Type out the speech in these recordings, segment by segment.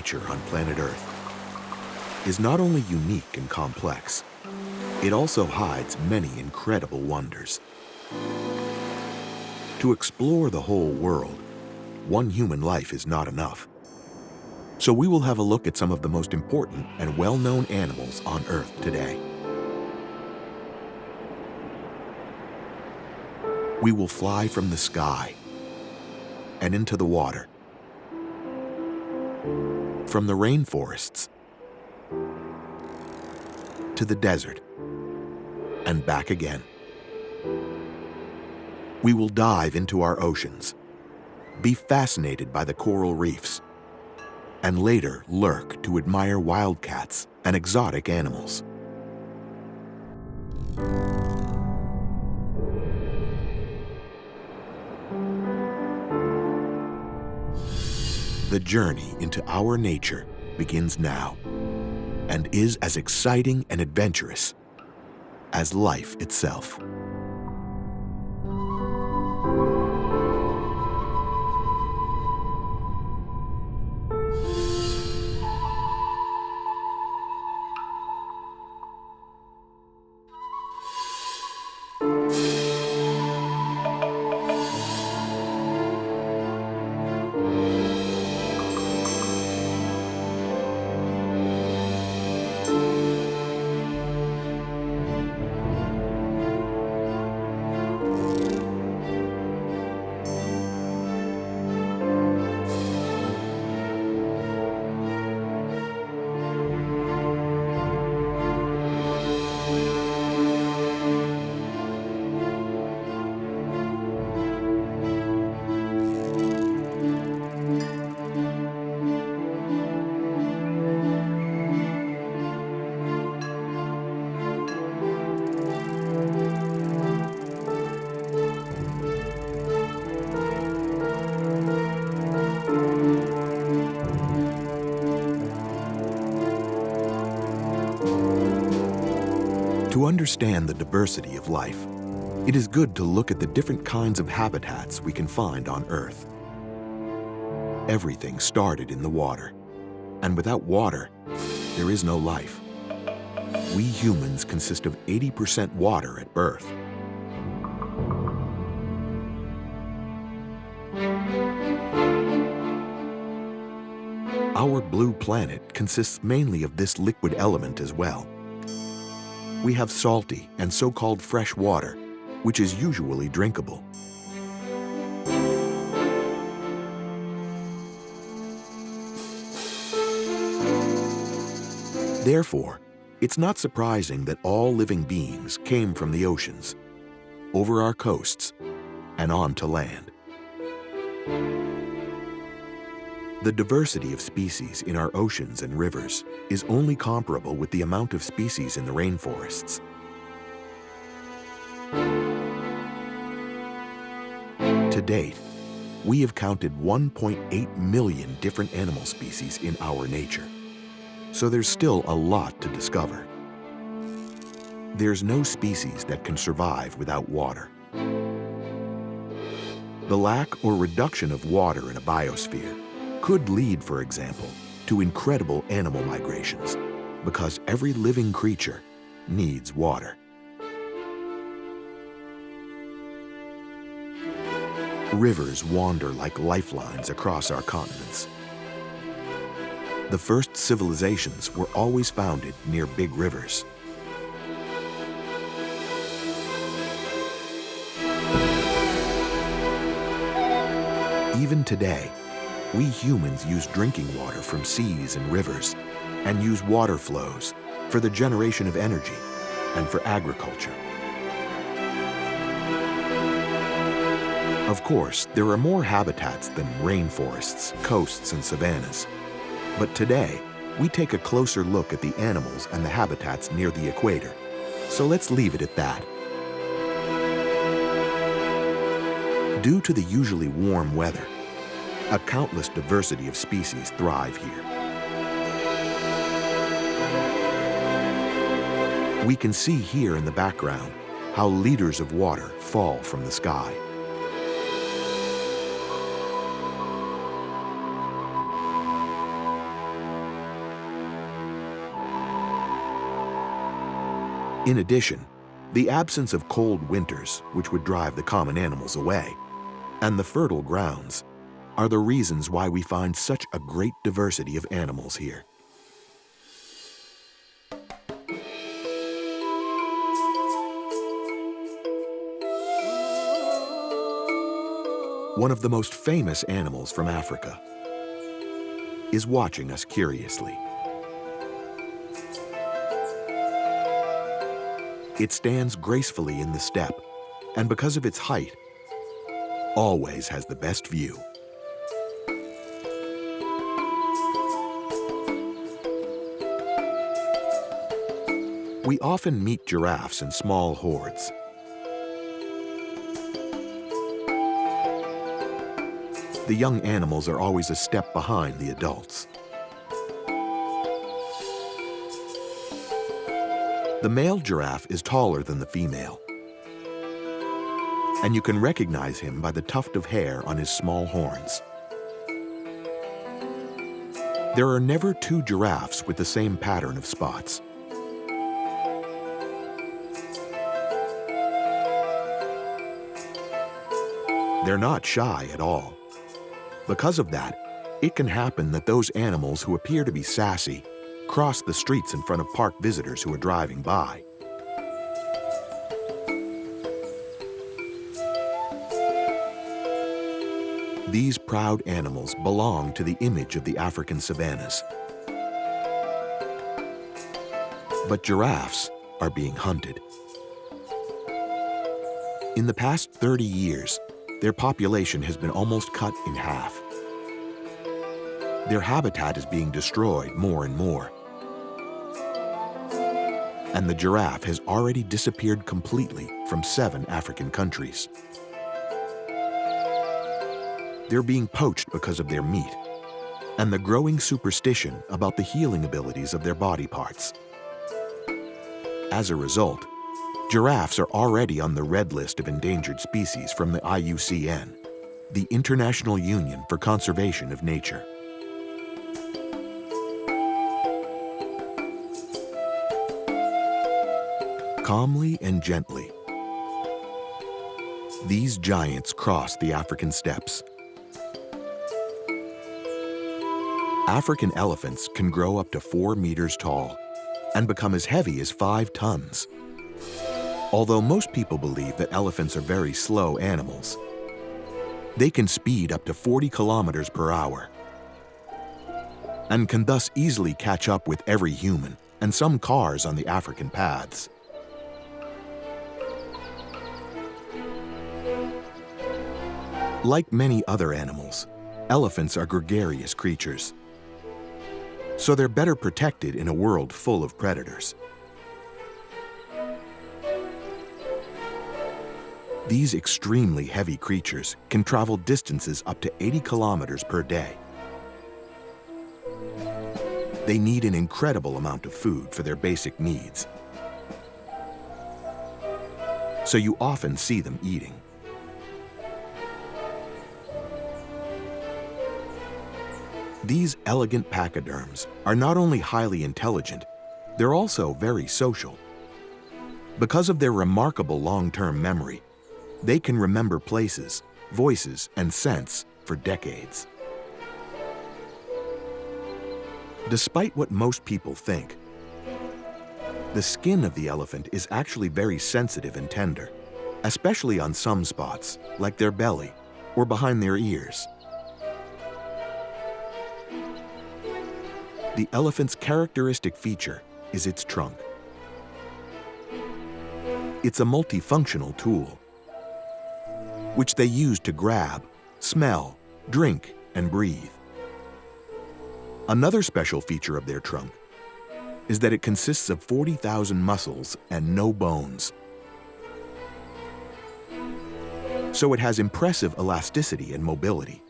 nature on planet Earth is not only unique and complex, it also hides many incredible wonders. To explore the whole world, one human life is not enough. So we will have a look at some of the most important and well-known animals on Earth today. We will fly from the sky and into the water, from the rainforests to the desert and back again. We will dive into our oceans, be fascinated by the coral reefs, and later lurk to admire wildcats and exotic animals. The journey into our nature begins now and is as exciting and adventurous as life itself. To understand the diversity of life, it is good to look at the different kinds of habitats we can find on Earth. Everything started in the water, and without water, there is no life. We humans consist of 80% water at birth. Our blue planet consists mainly of this liquid element as well. We have salty and so-called fresh water, which is usually drinkable. Therefore, it's not surprising that all living beings came from the oceans, over our coasts, and onto land. The diversity of species in our oceans and rivers is only comparable with the amount of species in the rainforests. To date, we have counted 1.8 million different animal species in our nature, so there's still a lot to discover. There's no species that can survive without water. The lack or reduction of water in a biosphere could lead, for example, to incredible animal migrations, because every living creature needs water. Rivers wander like lifelines across our continents. The first civilizations were always founded near big rivers. Even today, we humans use drinking water from seas and rivers, and use water flows for the generation of energy and for agriculture. Of course, there are more habitats than rainforests, coasts, and savannas. But today, we take a closer look at the animals and the habitats near the equator. So let's leave it at that. Due to the usually warm weather, a countless diversity of species thrive here. We can see here in the background how liters of water fall from the sky. In addition, the absence of cold winters, which would drive the common animals away, and the fertile grounds are the reasons why we find such a great diversity of animals here. One of the most famous animals from Africa is watching us curiously. It stands gracefully in the steppe, and because of its height, always has the best view. We often meet giraffes in small hordes. The young animals are always a step behind the adults. The male giraffe is taller than the female, and you can recognize him by the tuft of hair on his small horns. There are never two giraffes with the same pattern of spots. They're not shy at all. Because of that, it can happen that those animals who appear to be sassy cross the streets in front of park visitors who are driving by. These proud animals belong to the image of the African savannas. But giraffes are being hunted. In the past 30 years, their population has been almost cut in half. Their habitat is being destroyed more and more. And the giraffe has already disappeared completely from 7 African countries. They're being poached because of their meat and the growing superstition about the healing abilities of their body parts. As a result, giraffes are already on the red list of endangered species from the IUCN, the International Union for Conservation of Nature. Calmly and gently, these giants cross the African steppes. African elephants can grow up to 4 meters tall and become as heavy as 5 tons. Although most people believe that elephants are very slow animals, they can speed up to 40 kilometers per hour and can thus easily catch up with every human and some cars on the African paths. Like many other animals, elephants are gregarious creatures, so they're better protected in a world full of predators. These extremely heavy creatures can travel distances up to 80 kilometers per day. They need an incredible amount of food for their basic needs, so you often see them eating. These elegant pachyderms are not only highly intelligent, they're also very social. Because of their remarkable long-term memory, they can remember places, voices, and scents for decades. Despite what most people think, the skin of the elephant is actually very sensitive and tender, especially on some spots, like their belly or behind their ears. The elephant's characteristic feature is its trunk. It's a multifunctional tool, which they use to grab, smell, drink, and breathe. Another special feature of their trunk is that it consists of 40,000 muscles and no bones. So it has impressive elasticity and mobility.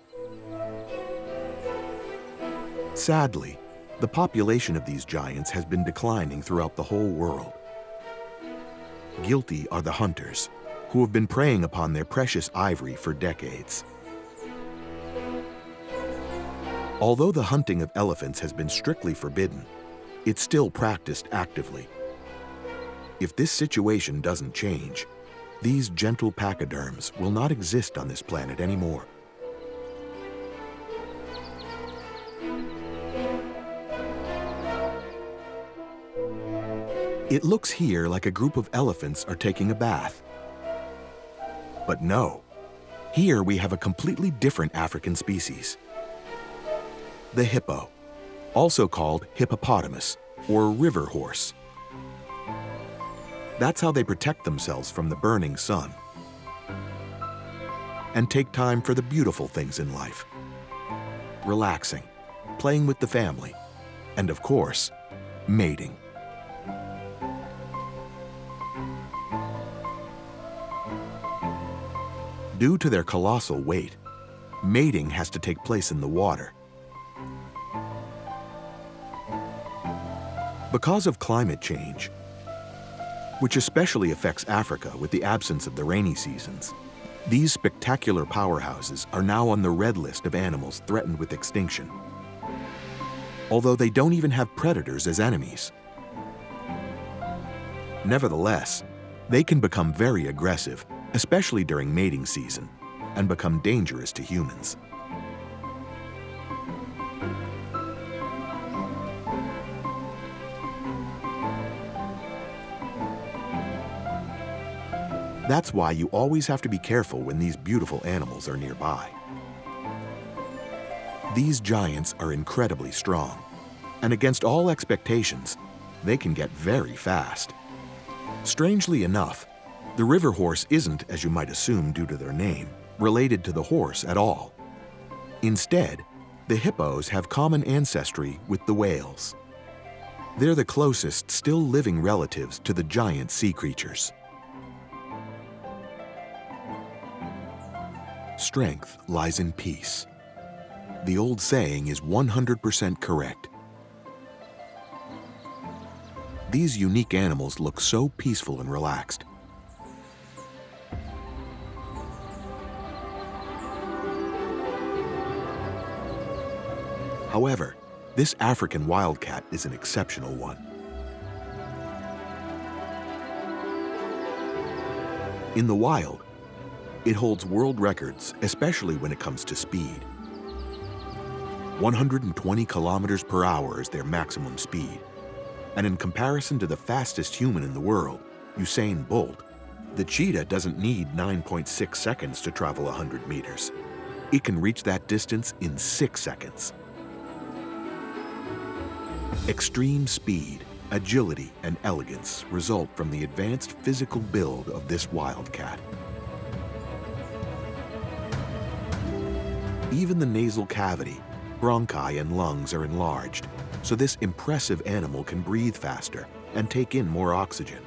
Sadly, the population of these giants has been declining throughout the whole world. Guilty are the hunters, who have been preying upon their precious ivory for decades. Although the hunting of elephants has been strictly forbidden, it's still practiced actively. If this situation doesn't change, these gentle pachyderms will not exist on this planet anymore. It looks here like a group of elephants are taking a bath. But no, here we have a completely different African species. The hippo, also called hippopotamus or river horse. That's how they protect themselves from the burning sun and take time for the beautiful things in life. Relaxing, playing with the family, and of course, mating. Due to their colossal weight, mating has to take place in the water. Because of climate change, which especially affects Africa with the absence of the rainy seasons, these spectacular powerhouses are now on the red list of animals threatened with extinction, although they don't even have predators as enemies. Nevertheless, they can become very aggressive, especially during mating season, and become dangerous to humans. That's why you always have to be careful when these beautiful animals are nearby. These giants are incredibly strong, and against all expectations, they can get very fast. Strangely enough, the river horse isn't, as you might assume due to their name, related to the horse at all. Instead, the hippos have common ancestry with the whales. They're the closest still living relatives to the giant sea creatures. Strength lies in peace. The old saying is 100% correct. These unique animals look so peaceful and relaxed. However, this African wildcat is an exceptional one. In the wild, it holds world records, especially when it comes to speed. 120 kilometers per hour is their maximum speed. And in comparison to the fastest human in the world, Usain Bolt, the cheetah doesn't need 9.6 seconds to travel 100 meters. It can reach that distance in 6 seconds. Extreme speed, agility, and elegance result from the advanced physical build of this wildcat. Even the nasal cavity, bronchi, and lungs are enlarged, so this impressive animal can breathe faster and take in more oxygen.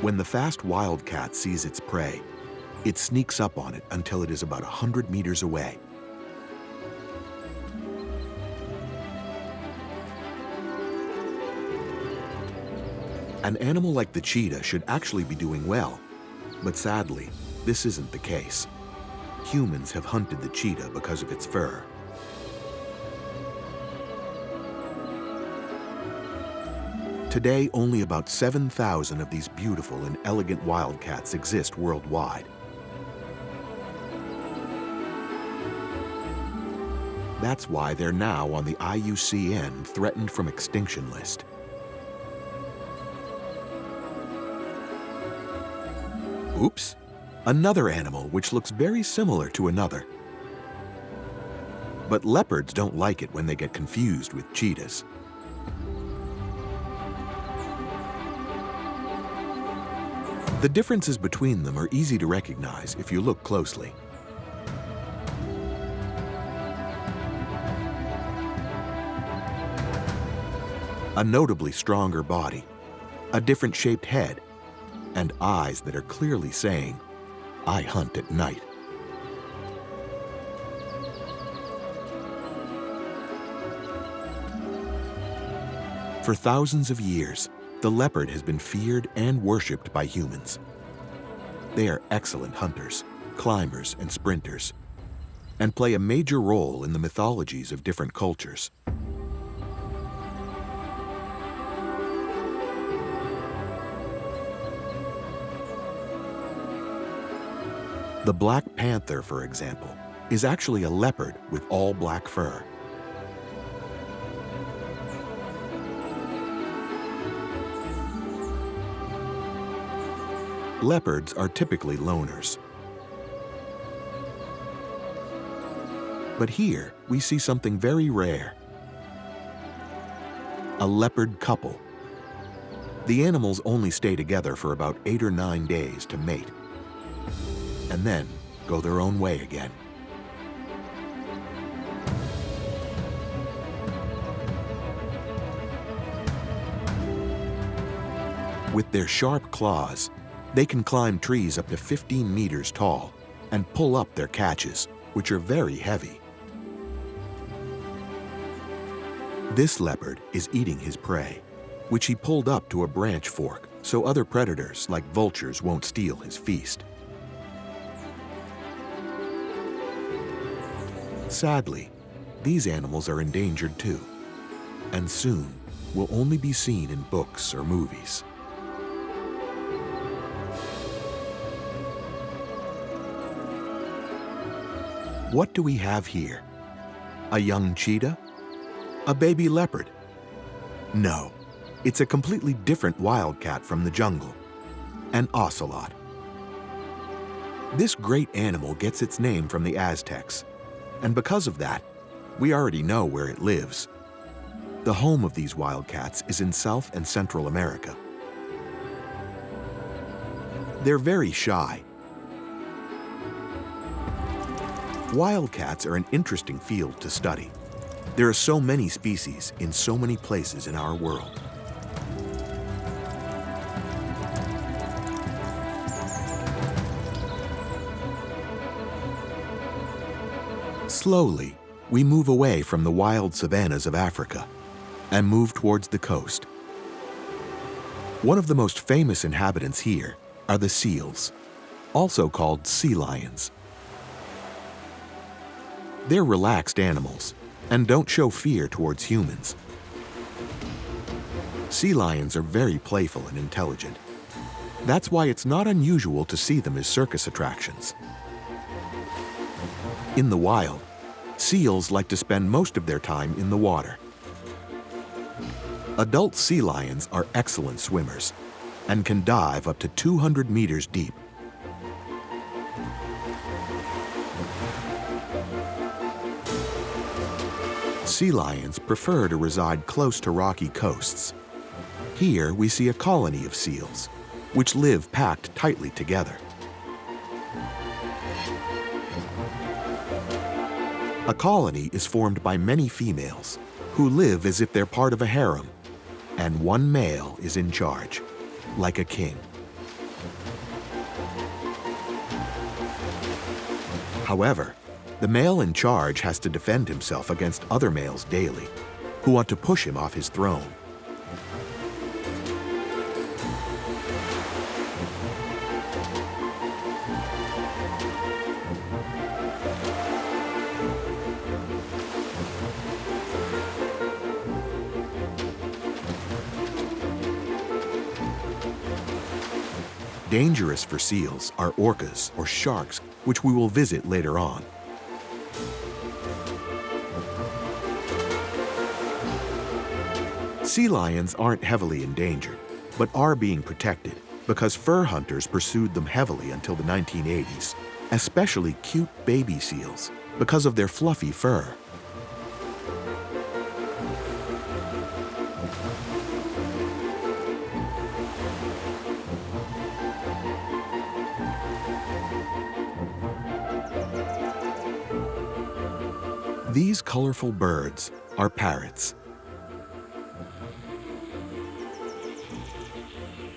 When the fast wildcat sees its prey, it sneaks up on it until it is about 100 meters away. An animal like the cheetah should actually be doing well, but sadly, this isn't the case. Humans have hunted the cheetah because of its fur. Today, only about 7,000 of these beautiful and elegant wildcats exist worldwide. That's why they're now on the IUCN Threatened from Extinction list. Oops, another animal which looks very similar to another. But leopards don't like it when they get confused with cheetahs. The differences between them are easy to recognize if you look closely. A notably stronger body, a different shaped head, and eyes that are clearly saying, "I hunt at night." For thousands of years, the leopard has been feared and worshipped by humans. They are excellent hunters, climbers, and sprinters, and play a major role in the mythologies of different cultures. The black panther, for example, is actually a leopard with all black fur. Leopards are typically loners. But here, we see something very rare. A leopard couple. The animals only stay together for about 8 or 9 days to mate, and then go their own way again. With their sharp claws, they can climb trees up to 15 meters tall and pull up their catches, which are very heavy. This leopard is eating his prey, which he pulled up to a branch fork so other predators like vultures won't steal his feast. Sadly, these animals are endangered too, and soon will only be seen in books or movies. What do we have here? A young cheetah? A baby leopard? No, it's a completely different wildcat from the jungle, an ocelot. This great animal gets its name from the Aztecs, and because of that, we already know where it lives. The home of these wildcats is in South and Central America. They're very shy. Wildcats are an interesting field to study. There are so many species in so many places in our world. Slowly, we move away from the wild savannas of Africa and move towards the coast. One of the most famous inhabitants here are the seals, also called sea lions. They're relaxed animals and don't show fear towards humans. Sea lions are very playful and intelligent. That's why it's not unusual to see them as circus attractions. In the wild, seals like to spend most of their time in the water. Adult sea lions are excellent swimmers and can dive up to 200 meters deep. Sea lions prefer to reside close to rocky coasts. Here we see a colony of seals, which live packed tightly together. A colony is formed by many females who live as if they're part of a harem, and one male is in charge, like a king. However, the male in charge has to defend himself against other males daily, who want to push him off his throne. Dangerous for seals are orcas or sharks, which we will visit later on. Sea lions aren't heavily endangered, but are being protected because fur hunters pursued them heavily until the 1980s, especially cute baby seals because of their fluffy fur. These colorful birds are parrots.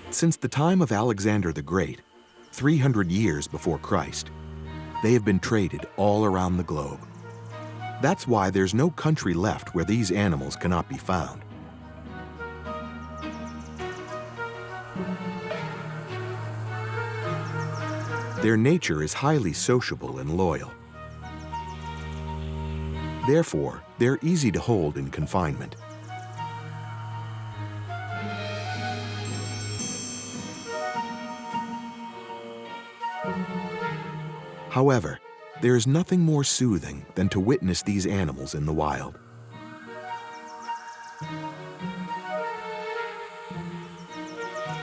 Since the time of Alexander the Great, 300 years before Christ, they have been traded all around the globe. That's why there's no country left where these animals cannot be found. Their nature is highly sociable and loyal. Therefore, they're easy to hold in confinement. However, there is nothing more soothing than to witness these animals in the wild.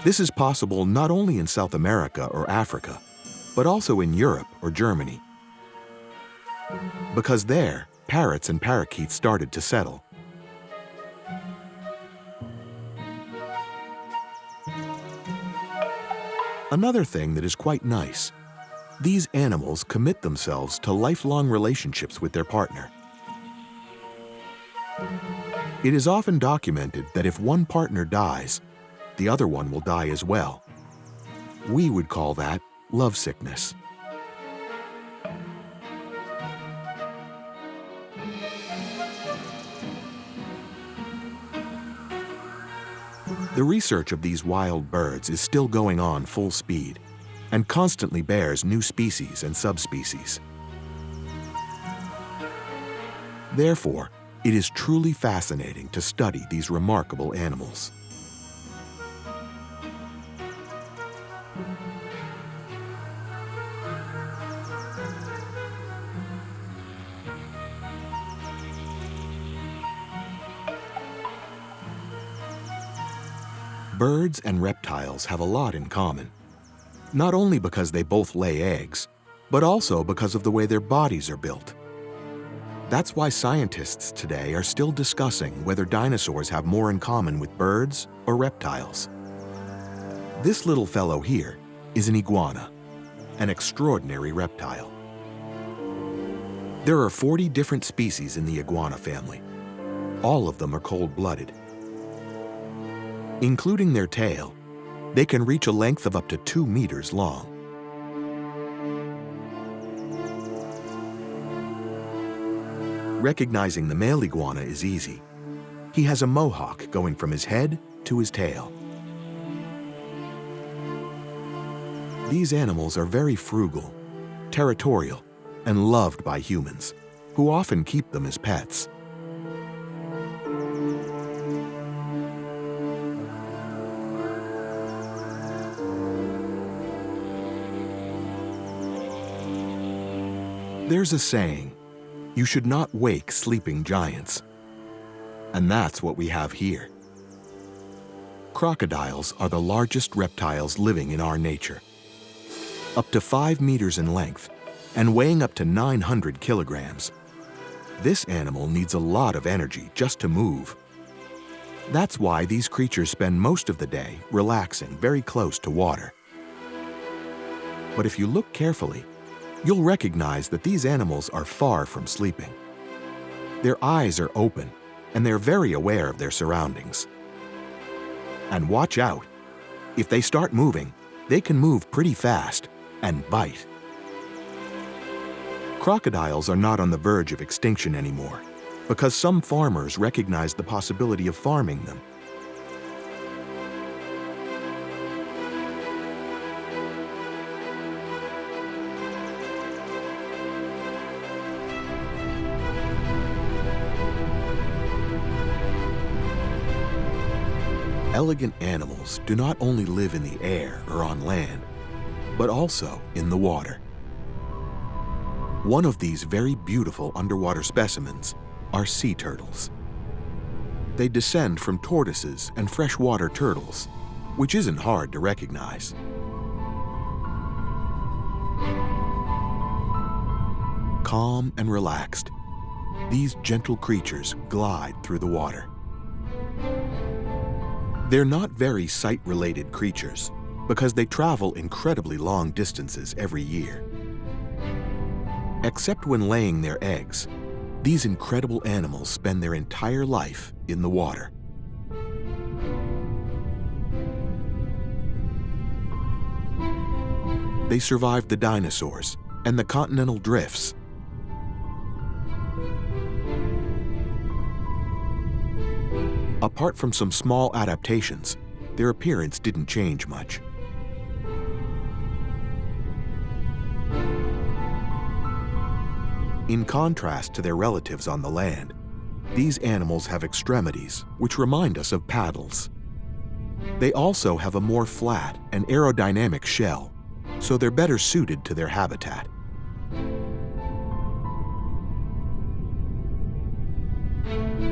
This is possible not only in South America or Africa, but also in Europe or Germany. Because there, parrots and parakeets started to settle. Another thing that is quite nice, these animals commit themselves to lifelong relationships with their partner. It is often documented that if one partner dies, the other one will die as well. We would call that lovesickness. The research of these wild birds is still going on full speed and constantly bears new species and subspecies. Therefore, it is truly fascinating to study these remarkable animals. Birds and reptiles have a lot in common, not only because they both lay eggs, but also because of the way their bodies are built. That's why scientists today are still discussing whether dinosaurs have more in common with birds or reptiles. This little fellow here is an iguana, an extraordinary reptile. There are 40 different species in the iguana family. All of them are cold-blooded. Including their tail, they can reach a length of up to 2 meters long. Recognizing the male iguana is easy. He has a mohawk going from his head to his tail. These animals are very frugal, territorial, and loved by humans, who often keep them as pets. There's a saying, you should not wake sleeping giants. And that's what we have here. Crocodiles are the largest reptiles living in our nature. Up to 5 meters in length and weighing up to 900 kilograms. This animal needs a lot of energy just to move. That's why these creatures spend most of the day relaxing very close to water. But if you look carefully, you'll recognize that these animals are far from sleeping. Their eyes are open, and they're very aware of their surroundings. And watch out. If they start moving, they can move pretty fast and bite. Crocodiles are not on the verge of extinction anymore because some farmers recognize the possibility of farming them. Elegant animals do not only live in the air or on land, but also in the water. One of these very beautiful underwater specimens are sea turtles. They descend from tortoises and freshwater turtles, which isn't hard to recognize. Calm and relaxed, these gentle creatures glide through the water. They're not very sight-related creatures because they travel incredibly long distances every year. Except when laying their eggs, these incredible animals spend their entire life in the water. They survived the dinosaurs and the continental drifts. Apart from some small adaptations, their appearance didn't change much. In contrast to their relatives on the land, these animals have extremities which remind us of paddles. They also have a more flat and aerodynamic shell, so they're better suited to their habitat.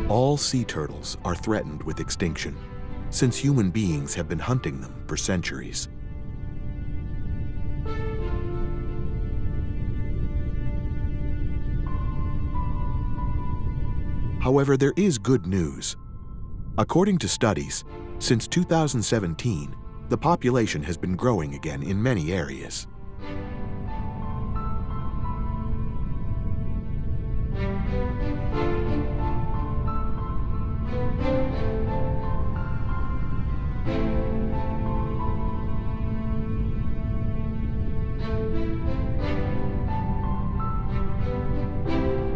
All sea turtles are threatened with extinction, since human beings have been hunting them for centuries. However, there is good news. According to studies, since 2017, the population has been growing again in many areas.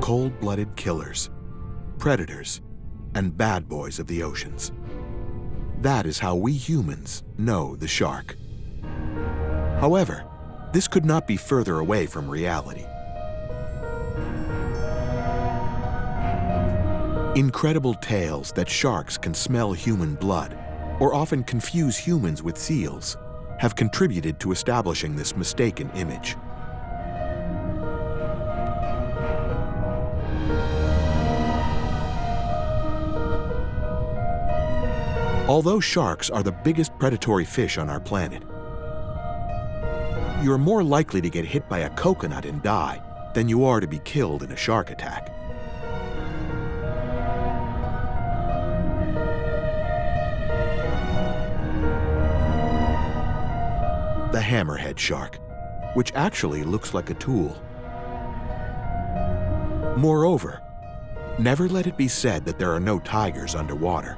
Cold-blooded killers, predators, and bad boys of the oceans. That is how we humans know the shark. However, this could not be further away from reality. Incredible tales that sharks can smell human blood or often confuse humans with seals have contributed to establishing this mistaken image. Although sharks are the biggest predatory fish on our planet, you're more likely to get hit by a coconut and die than you are to be killed in a shark attack. The hammerhead shark, which actually looks like a tool. Moreover, never let it be said that there are no tigers underwater.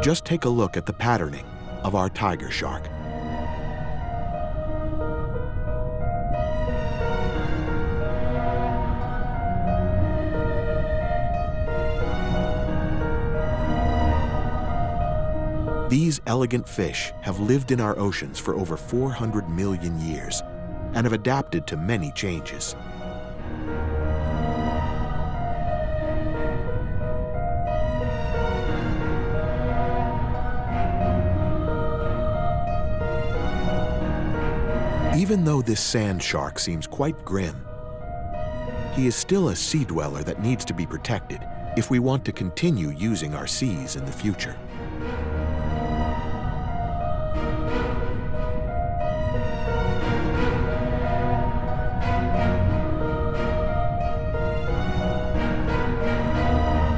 Just take a look at the patterning of our tiger shark. These elegant fish have lived in our oceans for over 400 million years and have adapted to many changes. Even though this sand shark seems quite grim, he is still a sea dweller that needs to be protected if we want to continue using our seas in the future.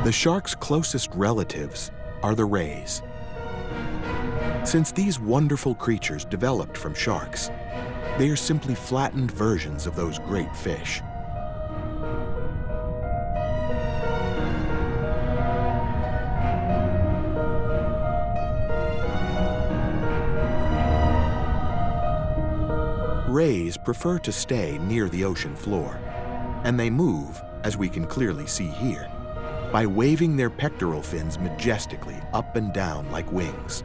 The shark's closest relatives are the rays. Since these wonderful creatures developed from sharks, they are simply flattened versions of those great fish. Rays prefer to stay near the ocean floor, and they move, as we can clearly see here, by waving their pectoral fins majestically up and down like wings.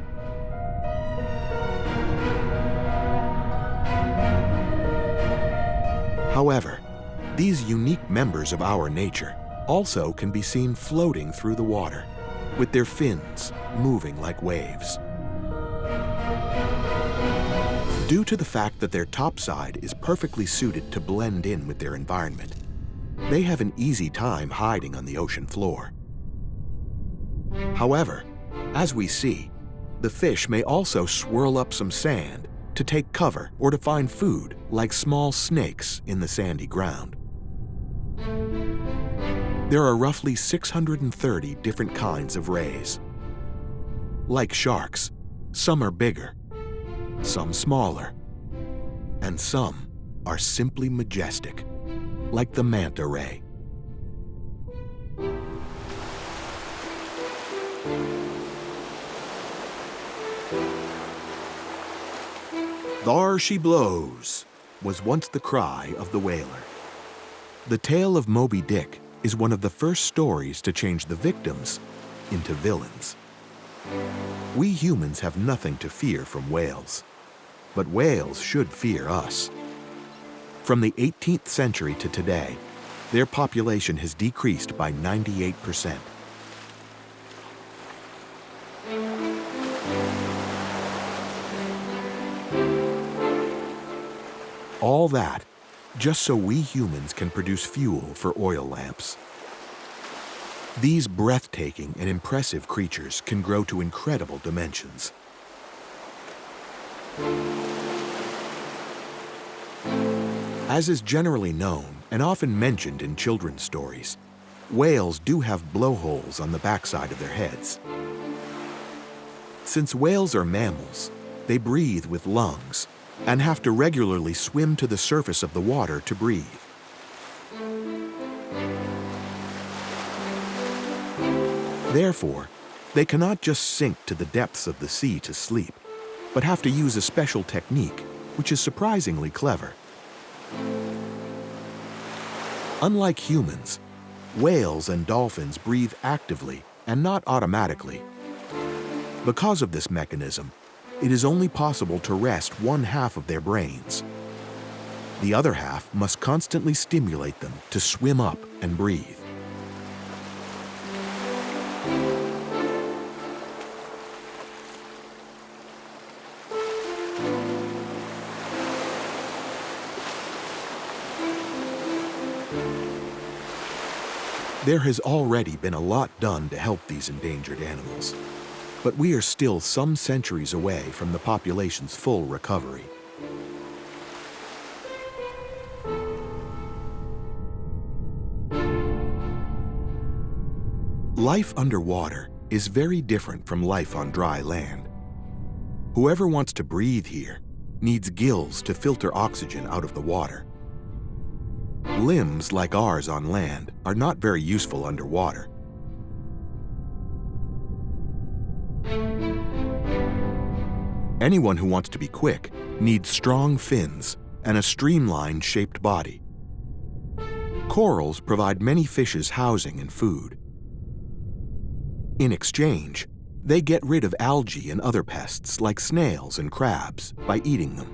However, these unique members of our nature also can be seen floating through the water, with their fins moving like waves. Due to the fact that their topside is perfectly suited to blend in with their environment, they have an easy time hiding on the ocean floor. However, as we see, the fish may also swirl up some sand to take cover or to find food, like small snakes in the sandy ground. There are roughly 630 different kinds of rays. Like sharks, some are bigger, some smaller, and some are simply majestic, like the manta ray. "Thar she blows," was once the cry of the whaler. The tale of Moby Dick is one of the first stories to change the victims into villains. We humans have nothing to fear from whales, but whales should fear us. From the 18th century to today, their population has decreased by 98%. All that just so we humans can produce fuel for oil lamps. These breathtaking and impressive creatures can grow to incredible dimensions. As is generally known and often mentioned in children's stories, whales do have blowholes on the backside of their heads. Since whales are mammals, they breathe with lungs and have to regularly swim to the surface of the water to breathe. Therefore, they cannot just sink to the depths of the sea to sleep, but have to use a special technique, which is surprisingly clever. Unlike humans, whales and dolphins breathe actively and not automatically. Because of this mechanism, it is only possible to rest one half of their brains. The other half must constantly stimulate them to swim up and breathe. There has already been a lot done to help these endangered animals, but we are still some centuries away from the population's full recovery. Life underwater is very different from life on dry land. Whoever wants to breathe here needs gills to filter oxygen out of the water. Limbs like ours on land are not very useful underwater. Anyone who wants to be quick needs strong fins and a streamlined shaped body. Corals provide many fishes housing and food. In exchange, they get rid of algae and other pests like snails and crabs by eating them.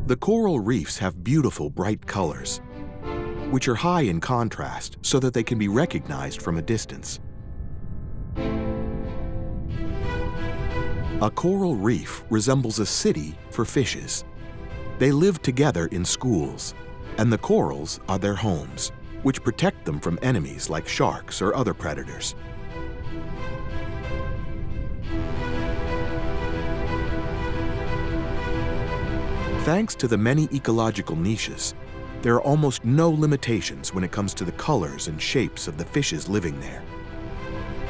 The coral reefs have beautiful bright colors, which are high in contrast so that they can be recognized from a distance. A coral reef resembles a city for fishes. They live together in schools, and the corals are their homes, which protect them from enemies like sharks or other predators. Thanks to the many ecological niches, there are almost no limitations when it comes to the colors and shapes of the fishes living there.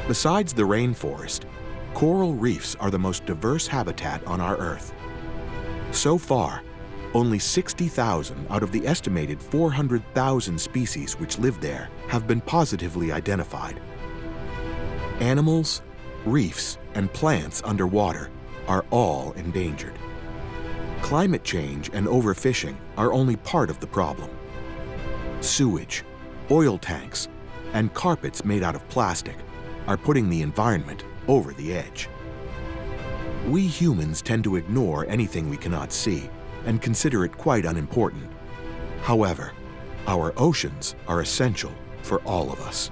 Besides the rainforest, coral reefs are the most diverse habitat on our Earth. So far, only 60,000 out of the estimated 400,000 species which live there have been positively identified. Animals, reefs, and plants underwater are all endangered. Climate change and overfishing are only part of the problem. Sewage, oil tanks, and carpets made out of plastic are putting the environment over the edge. We humans tend to ignore anything we cannot see and consider it quite unimportant. However, our oceans are essential for all of us.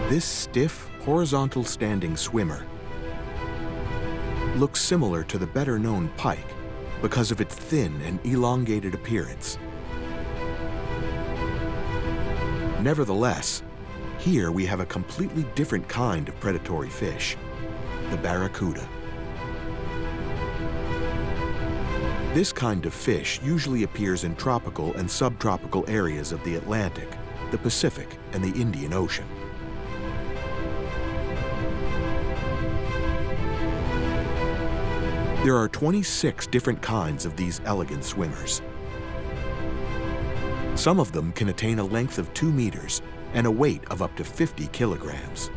This stiff, horizontal standing swimmer looks similar to the better-known pike because of its thin and elongated appearance. Nevertheless, here we have a completely different kind of predatory fish, the barracuda. This kind of fish usually appears in tropical and subtropical areas of the Atlantic, the Pacific, and the Indian Ocean. There are 26 different kinds of these elegant swimmers. Some of them can attain a length of 2 meters and a weight of up to 50 kilograms.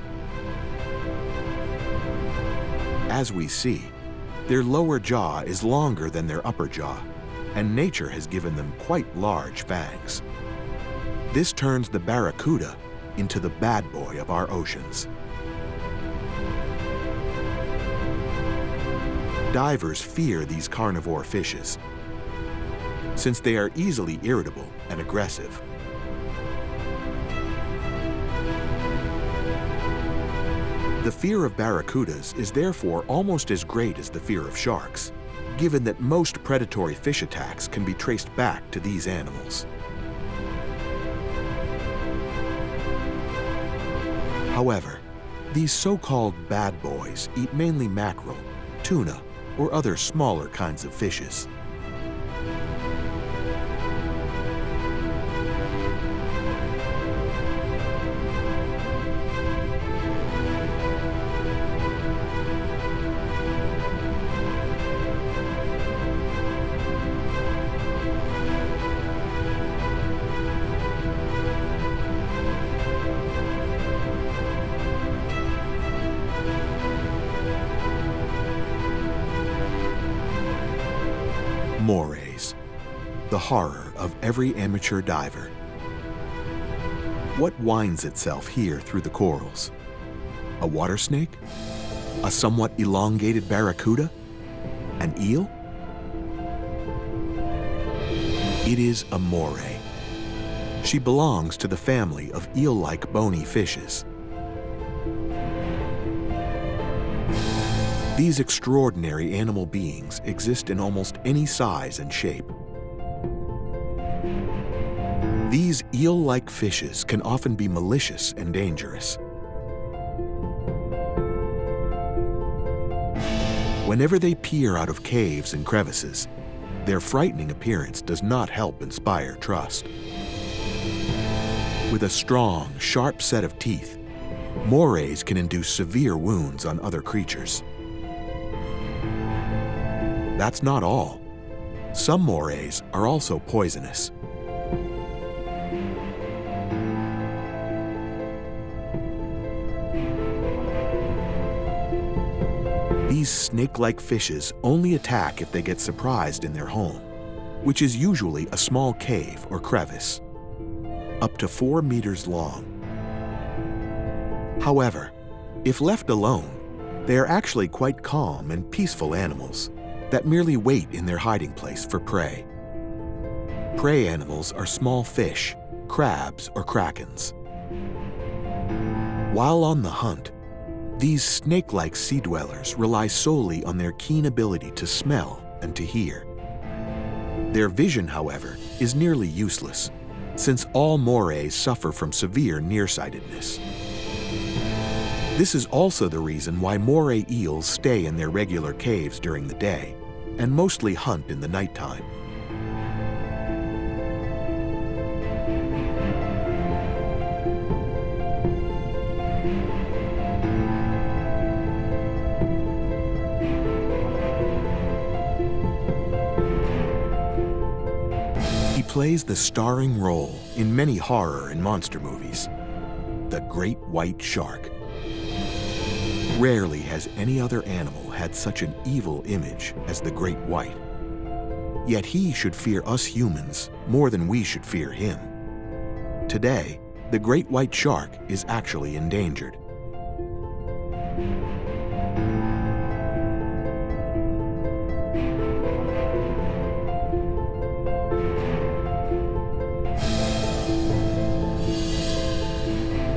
As we see, their lower jaw is longer than their upper jaw, and nature has given them quite large fangs. This turns the barracuda into the bad boy of our oceans. Divers fear these carnivore fishes, since they are easily irritable and aggressive. The fear of barracudas is therefore almost as great as the fear of sharks, given that most predatory fish attacks can be traced back to these animals. However, these so-called bad boys eat mainly mackerel, tuna, or other smaller kinds of fishes. Morays, the horror of every amateur diver. What winds itself here through the corals? A water snake? A somewhat elongated barracuda? An eel? It is a moray. She belongs to the family of eel-like bony fishes. These extraordinary animal beings exist in almost any size and shape. These eel-like fishes can often be malicious and dangerous. Whenever they peer out of caves and crevices, their frightening appearance does not help inspire trust. With a strong, sharp set of teeth, morays can induce severe wounds on other creatures. That's not all. Some morays are also poisonous. These snake-like fishes only attack if they get surprised in their home, which is usually a small cave or crevice, up to 4 meters long. However, if left alone, they are actually quite calm and peaceful animals that merely wait in their hiding place for prey. Prey animals are small fish, crabs, or krakens. While on the hunt, these snake-like sea dwellers rely solely on their keen ability to smell and to hear. Their vision, however, is nearly useless, since all morays suffer from severe nearsightedness. This is also the reason why moray eels stay in their regular caves during the day and mostly hunt in the nighttime. He plays the starring role in many horror and monster movies, the great white shark. Rarely has any other animal had such an evil image as the great white. Yet he should fear us humans more than we should fear him. Today, the great white shark is actually endangered.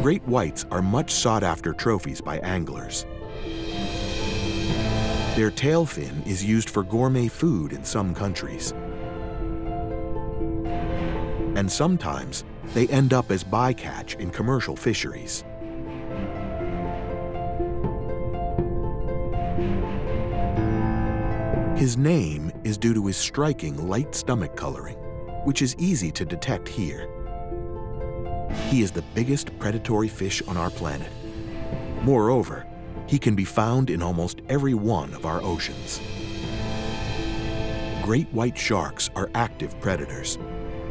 Great whites are much sought-after trophies by anglers. Their tail fin is used for gourmet food in some countries. And sometimes they end up as bycatch in commercial fisheries. His name is due to his striking light stomach coloring, which is easy to detect here. He is the biggest predatory fish on our planet. Moreover, he can be found in almost every one of our oceans. Great white sharks are active predators,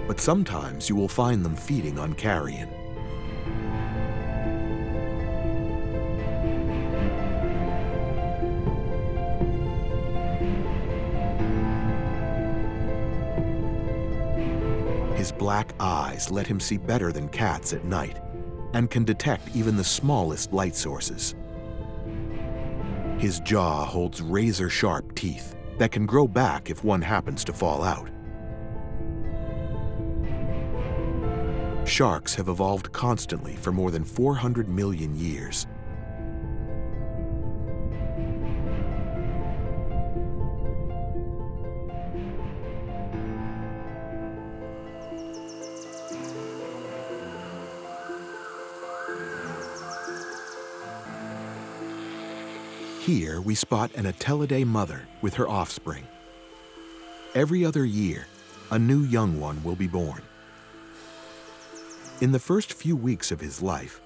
but sometimes you will find them feeding on carrion. His black eyes let him see better than cats at night and can detect even the smallest light sources. His jaw holds razor-sharp teeth that can grow back if one happens to fall out. Sharks have evolved constantly for more than 400 million years. Here we spot an Atellidae mother with her offspring. Every other year, a new young one will be born. In the first few weeks of his life,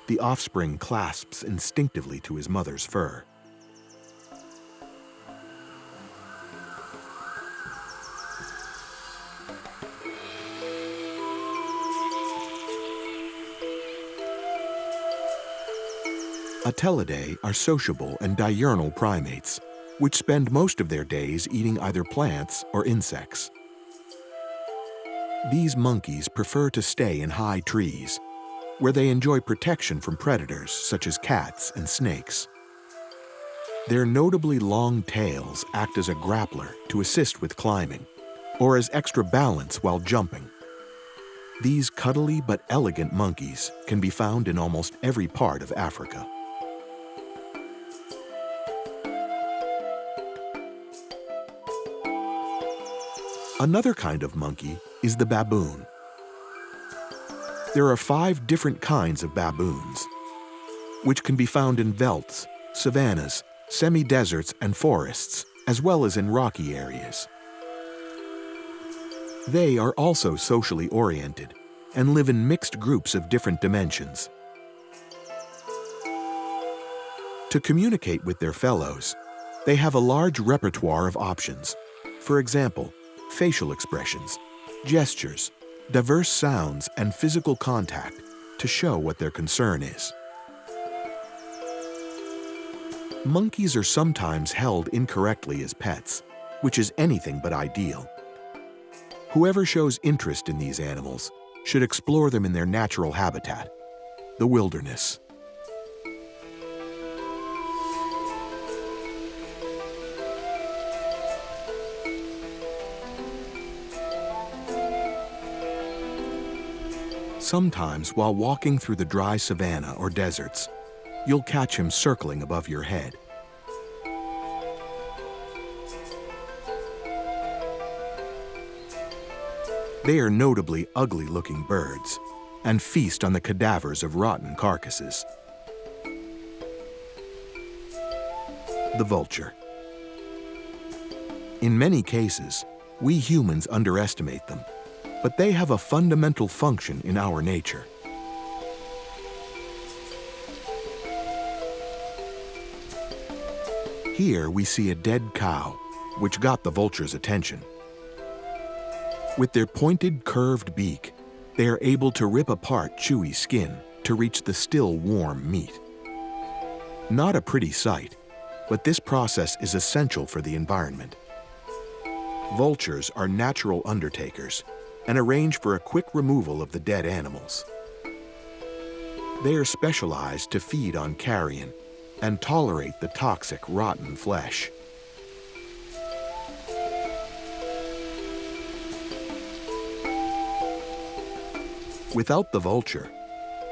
the offspring clasps instinctively to his mother's fur. Atellidae are sociable and diurnal primates, which spend most of their days eating either plants or insects. These monkeys prefer to stay in high trees, where they enjoy protection from predators such as cats and snakes. Their notably long tails act as a grappler to assist with climbing, or as extra balance while jumping. These cuddly but elegant monkeys can be found in almost every part of Africa. Another kind of monkey is the baboon. There are 5 different kinds of baboons, which can be found in veldts, savannas, semi-deserts, and forests, as well as in rocky areas. They are also socially oriented and live in mixed groups of different dimensions. To communicate with their fellows, they have a large repertoire of options. For example, facial expressions, gestures, diverse sounds, and physical contact to show what their concern is. Monkeys are sometimes held incorrectly as pets, which is anything but ideal. Whoever shows interest in these animals should explore them in their natural habitat, the wilderness. Sometimes, while walking through the dry savanna or deserts, you'll catch him circling above your head. They are notably ugly-looking birds and feast on the cadavers of rotten carcasses. The vulture. In many cases, we humans underestimate them, but they have a fundamental function in our nature. Here we see a dead cow, which got the vulture's attention. With their pointed, curved beak, they are able to rip apart chewy skin to reach the still warm meat. Not a pretty sight, but this process is essential for the environment. Vultures are natural undertakers and arrange for a quick removal of the dead animals. They are specialized to feed on carrion and tolerate the toxic, rotten flesh. Without the vulture,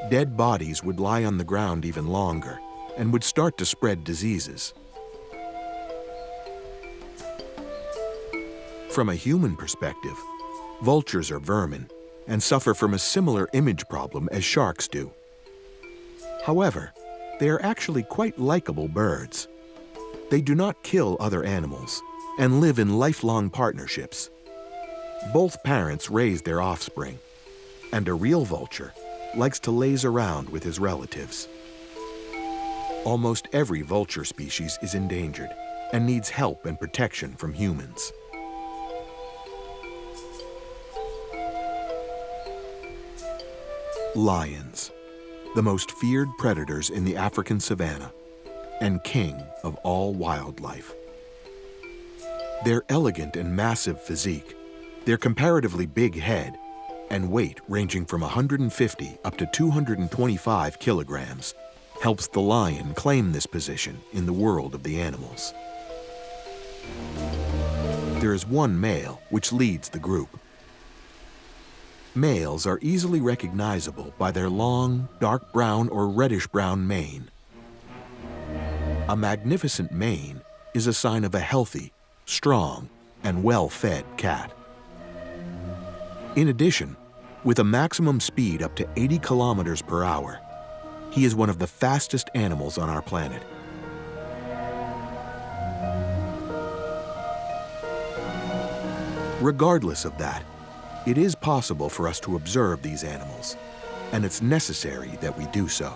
dead bodies would lie on the ground even longer and would start to spread diseases. From a human perspective, vultures are vermin and suffer from a similar image problem as sharks do. However, they are actually quite likable birds. They do not kill other animals and live in lifelong partnerships. Both parents raise their offspring, and a real vulture likes to laze around with his relatives. Almost every vulture species is endangered and needs help and protection from humans. Lions, the most feared predators in the African savanna and king of all wildlife. Their elegant and massive physique, their comparatively big head, and weight ranging from 150 up to 225 kilograms helps the lion claim this position in the world of the animals. There is one male which leads the group. Males are easily recognizable by their long, dark brown or reddish-brown mane. A magnificent mane is a sign of a healthy, strong, and well-fed cat. In addition, with a maximum speed up to 80 kilometers per hour, he is one of the fastest animals on our planet. Regardless of that, it is possible for us to observe these animals, and it's necessary that we do so.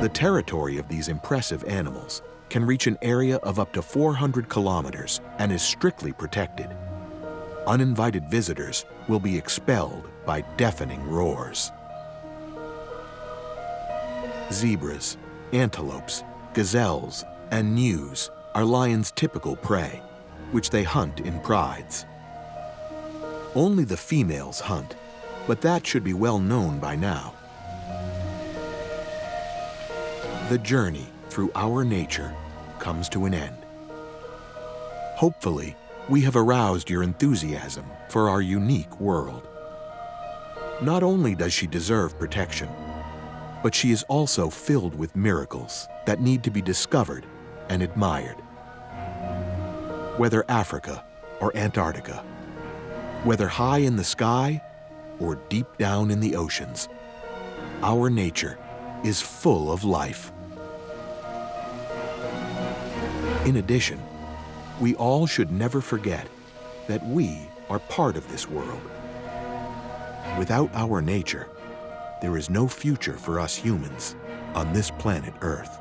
The territory of these impressive animals can reach an area of up to 400 kilometers and is strictly protected. Uninvited visitors will be expelled by deafening roars. Zebras, antelopes, gazelles, and gnus are lions' typical prey, which they hunt in prides. Only the females hunt, but that should be well known by now. The journey through our nature comes to an end. Hopefully, we have aroused your enthusiasm for our unique world. Not only does she deserve protection, but she is also filled with miracles that need to be discovered and admired. Whether Africa or Antarctica, whether high in the sky or deep down in the oceans, our nature is full of life. In addition, we all should never forget that we are part of this world. Without our nature, there is no future for us humans on this planet Earth.